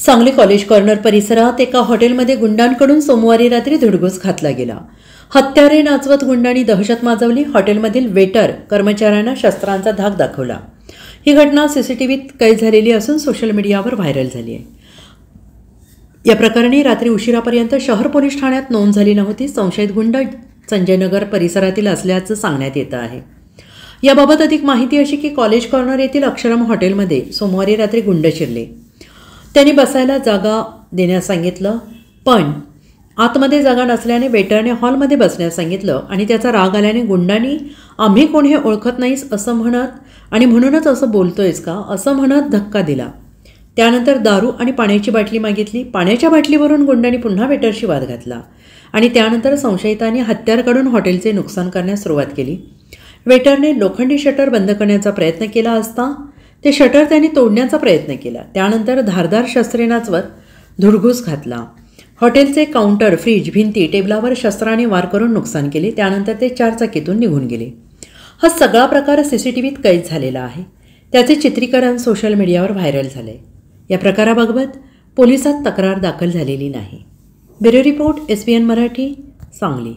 Sangli college corner परिसरात एका हॉटेलमध्ये गुंडांकडून सोमवारी रात्री धुडगूस घातला गेला। हत्यारे नाचवत गुंडांनी दहशत माजवली। हॉटेलमधील वेटर कर्मचाऱ्यांना शस्त्रांचा धाक दाखवला। ही घटना सीसीटीव्हीत कैद झालेली असून सोशल मीडियावर व्हायरल झाली आहे। या प्रकरणी रात्री उशिरापर्यंत शहर पोलीस ठाण्यात नोंद झाली नव्हती। संशयित गुंड संजयनगर परिसरातील असल्याचं सांगण्यात येतं आहे। याबाबत अधिक माहिती अशी की कॉलेज कॉर्नर येथील अक्षरम हॉटेलमध्ये सोमवारी रात्री गुंड शिरले। त्यांनी बसायला जागा देण्यास सांगितलं, पण आतमध्ये जागा नसल्याने वेटरने हॉलमध्ये बसण्यास सांगितलं आणि त्याचा राग आल्याने गुंडांनी आम्ही कोण हे ओळखत नाहीस असं म्हणत आणि म्हणूनच असं बोलतोयस का असं म्हणत धक्का दिला। त्यानंतर दारू आणि पाण्याची बाटली मागितली। पाण्याच्या बाटलीवरून गुंडांनी पुन्हा वेटरशी वाद घातला आणि त्यानंतर संशयितांनी हत्यार काढून हॉटेलचे नुकसान करण्यास सुरुवात केली। वेटरने लोखंडी शटर बंद करण्याचा प्रयत्न केला असता ते शटर त्यांनी तोडण्याचा प्रयत्न केला। त्यानंतर धारदार शस्त्रे नाचवत धुडगूस घातला। हॉटेलचे काउंटर, फ्रीज, भिंती, टेबलावर शस्त्राने वार करून नुकसान केले। त्यानंतर ते चारचाकीतून निघून गेले। हा सगळा प्रकार सीसीटीव्हीत कैद झालेला आहे। त्याचे चित्रीकरण सोशल मीडियावर व्हायरल झाले। या प्रकाराबाबत पोलिसात तक्रार दाखल झालेली नाही। Bureau report, SBN Marathi, Sangli.